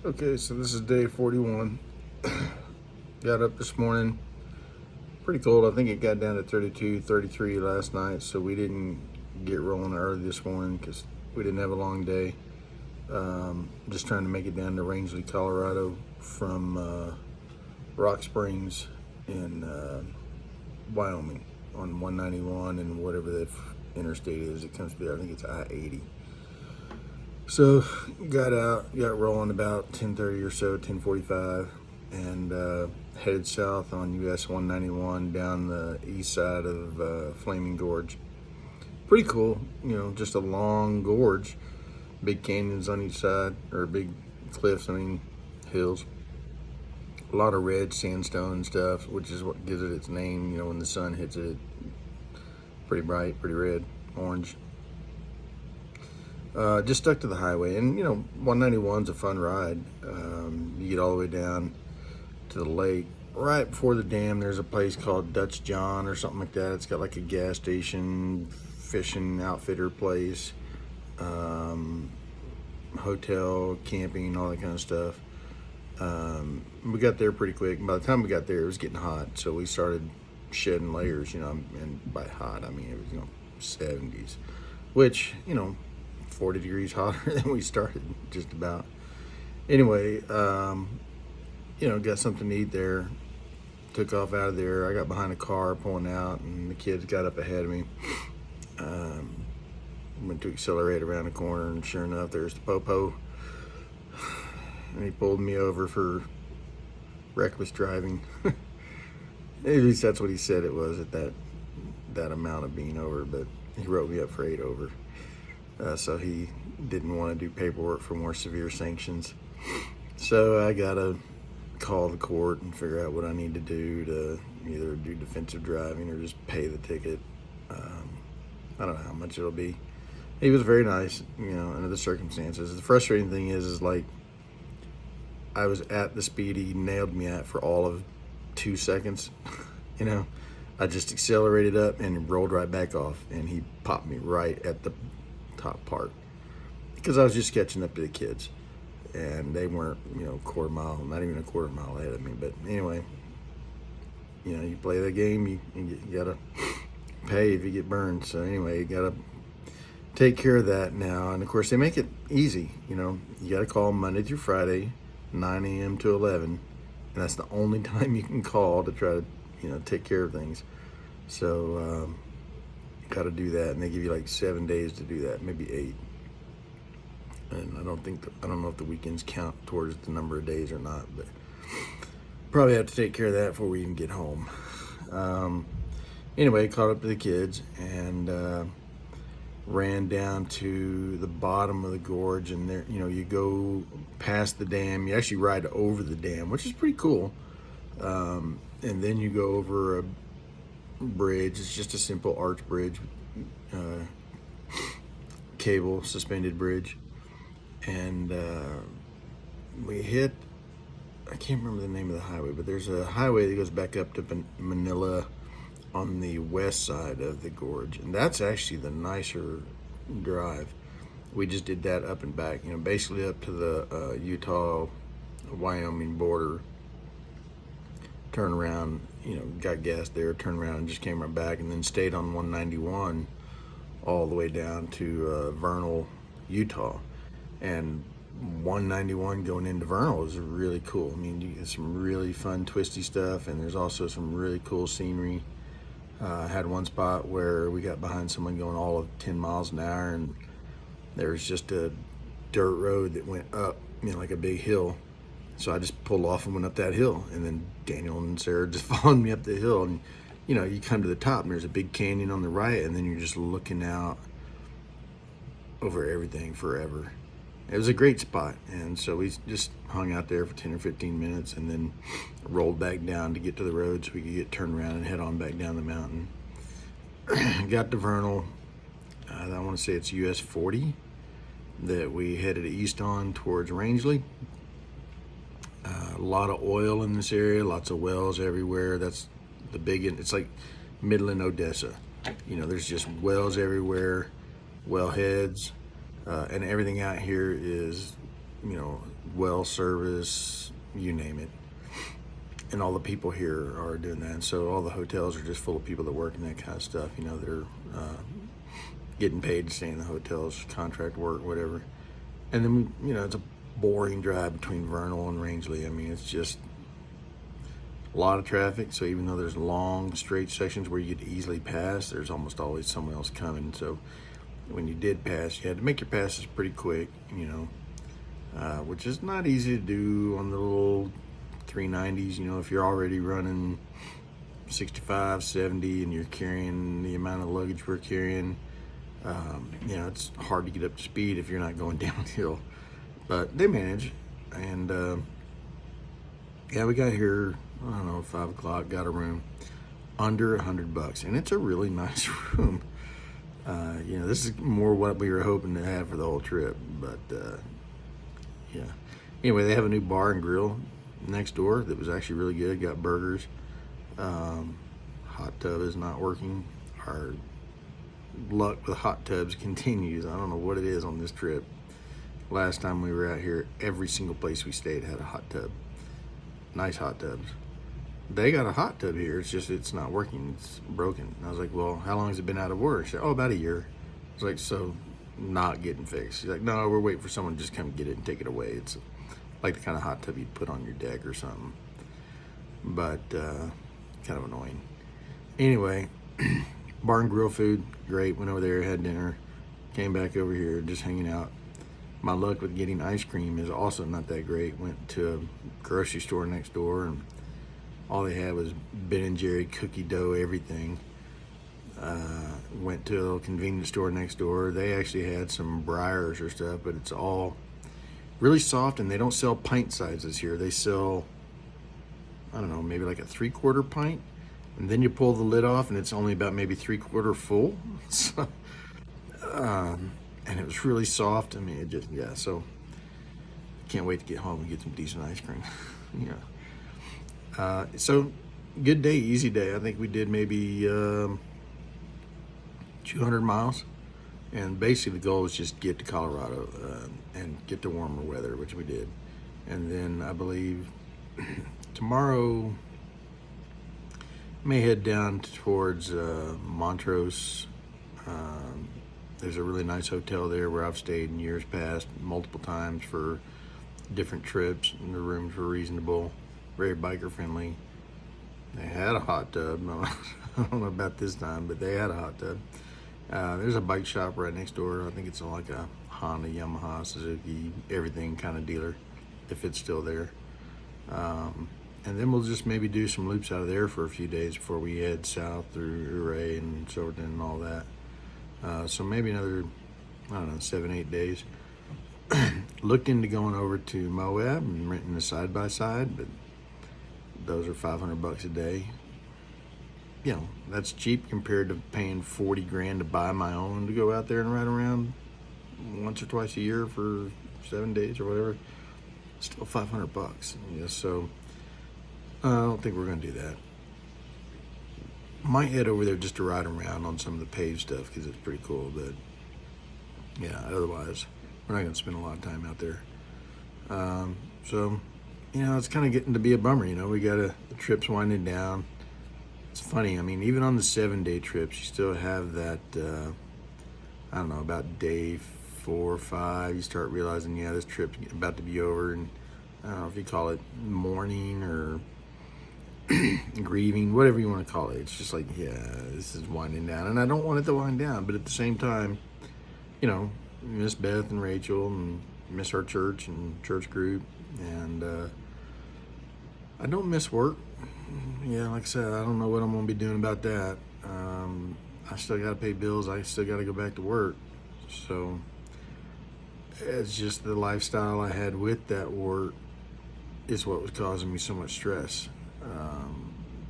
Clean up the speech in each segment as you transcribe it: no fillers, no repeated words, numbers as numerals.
Okay, so this is day 41. Got up this morning, pretty cold. I think it got down to 32, 33 last night, so we didn't get rolling early this morning because we didn't have a long day. Just trying to make it down to Rangeley, Colorado from Rock Springs in Wyoming on 191 and whatever the interstate is. It comes to, I think it's I-80. So got out, got rolling about 10:30 or so, 10:45, and headed south on US 191 down the east side of Flaming Gorge. Pretty cool, just a long gorge, big canyons on each side, or big cliffs, hills. A lot of red sandstone and stuff, which is what gives it its name, when the sun hits it, pretty bright, pretty red, orange. Just stuck to the highway, and 191's a fun ride. You get all the way down to the lake. Right before the dam, there's a place called Dutch John or something like that. It's got like a gas station, fishing outfitter place, hotel, camping, all that kind of stuff. We got there pretty quick. By the time we got there, it was getting hot, so we started shedding layers. And by hot, I mean it was 70s, which 40 degrees hotter than we started, just about. Anyway, got something to eat there. Took off out of there. I got behind a car pulling out, and the kids got up ahead of me. Went to accelerate around the corner, and sure enough, there's the Popo. And he pulled me over for reckless driving. At least that's what he said it was at that amount of being over, but he wrote me up for 8 over. So he didn't want to do paperwork for more severe sanctions. So I gotta call the court and figure out what I need to do to either do defensive driving or just pay the ticket. I don't know how much it'll be. He was very nice, under the circumstances. The frustrating thing is like I was at the speed he nailed me at for all of 2 seconds. I just accelerated up and rolled right back off, and he popped me right at the top part because I was just catching up to the kids, and they weren't not even a quarter mile ahead of me. But anyway, you play the game, you gotta pay if you get burned. So anyway, you gotta take care of that now. And of course they make it easy. You gotta call Monday through Friday, 9 a.m. to 11, and that's the only time you can call to try to take care of things. So got to do that, and they give you like 7 days to do that, maybe 8. And I don't know if the weekends count towards the number of days or not, but probably have to take care of that before we even get home. Anyway, caught up to the kids and ran down to the bottom of the gorge, and there, you go past the dam. You actually ride over the dam, which is pretty cool. And then you go over a bridge. It's just a simple arch bridge, cable suspended bridge, and we hit, I can't remember the name of the highway, but there's a highway that goes back up to Manila on the west side of the gorge, and that's actually the nicer drive. We just did that up and back, basically up to the Utah Wyoming border. Turned around, got gas there, turned around and just came right back, and then stayed on 191 all the way down to Vernal, Utah. And 191 going into Vernal is really cool. You get some really fun twisty stuff, and there's also some really cool scenery. Had one spot where we got behind someone going all of 10 miles an hour, and there's just a dirt road that went up, like a big hill. So I just pulled off and went up that hill, and then Daniel and Sarah just followed me up the hill, and you come to the top, and there's a big canyon on the right, and then you're just looking out over everything forever. It was a great spot, and so we just hung out there for 10 or 15 minutes, and then rolled back down to get to the road so we could get turned around and head on back down the mountain. Got to Vernal. I want to say it's US 40 that we headed east on towards Rangeley. A lot of oil in this area, lots of wells everywhere. That's the big, it's like Midland, Odessa. There's just wells everywhere, well heads, and everything out here is you know, well service, you name it. And all the people here are doing that. And so all the hotels are just full of people that work in that kind of stuff. You know, they're getting paid to stay in the hotels, contract work, whatever. And then, you know, it's a boring drive between Vernal and Rangeley. I mean, it's just a lot of traffic. So even though there's long, straight sections where you get to easily pass, there's almost always someone else coming. So when you did pass, you had to make your passes pretty quick, you know, which is not easy to do on the little 390s. You know, if you're already running 65, 70, and you're carrying the amount of luggage we're carrying, you know, it's hard to get up to speed if you're not going downhill. But they manage. And yeah, we got here, I don't know, 5 o'clock, got a room under $100, and it's a really nice room. You know, this is more what we were hoping to have for the whole trip, but yeah. Anyway, they have a new bar and grill next door that was actually really good. Got burgers. Hot tub is not working. Our luck with hot tubs continues. I don't know what it is on this trip. Last time we were out here, every single place we stayed had a hot tub. Nice hot tubs. They got a hot tub here. It's just, it's not working. It's broken. And I was like, well, how long has it been out of work? She said, oh, about a year. I was like, so not getting fixed. She's like, no, we're waiting for someone to just come get it and take it away. It's like the kind of hot tub you'd put on your deck or something. But kind of annoying. Anyway, bar and grill food, great. Went over there, had dinner, came back over here, just hanging out. My luck with getting ice cream is also not that great. Went to a grocery store next door, and all they had was Ben and Jerry cookie dough, everything. Went to a little convenience store next door. They actually had some Breyers or stuff, but it's all really soft, and they don't sell pint sizes here. They sell, I don't know, maybe like a 3/4 pint, and then you pull the lid off and it's only about maybe 3/4 full. So, and it was really soft. I mean, it just, yeah, so can't wait to get home and get some decent ice cream. Yeah. So good day, easy day. I think we did maybe 200 miles, and basically the goal was just get to Colorado and get to warmer weather, which we did. And then I believe tomorrow may head down towards Montrose. There's a really nice hotel there where I've stayed in years past multiple times for different trips, and the rooms were reasonable, very biker friendly. They had a hot tub. I don't know about this time, but they had a hot tub. There's a bike shop right next door. I think it's like a Honda, Yamaha, Suzuki, everything kind of dealer, if it's still there. And then we'll just maybe do some loops out of there for a few days before we head south through Ouray and Silverton and all that. So maybe another, I don't know, 7-8 days. Looked into going over to Moab and renting a side-by-side, but those are $500 a day. You know, that's cheap compared to paying 40 grand to buy my own to go out there and ride around once or twice a year for 7 days or whatever. Still $500. Yeah, so I don't think we're gonna do that. Might head over there just to ride around on some of the paved stuff because it's pretty cool, but yeah, otherwise we're not gonna spend a lot of time out there. So, you know, it's kind of getting to be a bummer. You know, the trip's winding down. It's funny, I mean, even on the 7-day trips, you still have that, I don't know, about day 4 or 5, you start realizing, yeah, this trip's about to be over, and I don't know if you call it mourning or grieving, whatever you want to call it. It's just like, yeah, this is winding down, and I don't want it to wind down, but at the same time, you know, miss Beth and Rachel, and miss our church and church group, and I don't miss work. Yeah, like I said, I don't know what I'm going to be doing about that. I still got to pay bills. I still got to go back to work. So it's just the lifestyle I had with that work is what was causing me so much stress,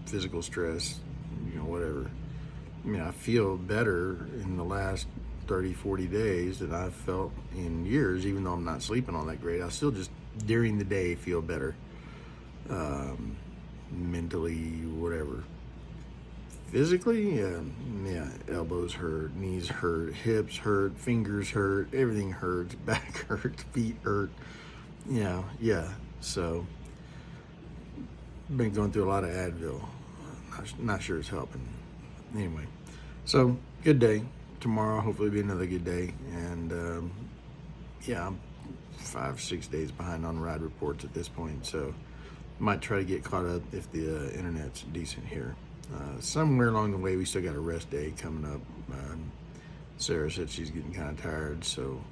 physical stress, you know, whatever. I mean, I feel better in the last 30, 40 days than I've felt in years, even though I'm not sleeping all that great. I still just, during the day, feel better. Mentally, whatever. Physically, yeah, elbows hurt, knees hurt, hips hurt, fingers hurt, everything hurts, back hurts, feet hurt. Yeah. So, been going through a lot of Advil. Not sure it's helping. Anyway, so good day. Tomorrow, hopefully, be another good day. And yeah, I'm 5, 6 days behind on ride reports at this point. So, might try to get caught up if the internet's decent here. Somewhere along the way, we still got a rest day coming up. Sarah said she's getting kind of tired, so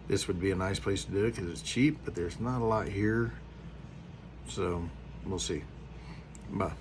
this would be a nice place to do it because it's cheap, but there's not a lot here. So we'll see. Bye.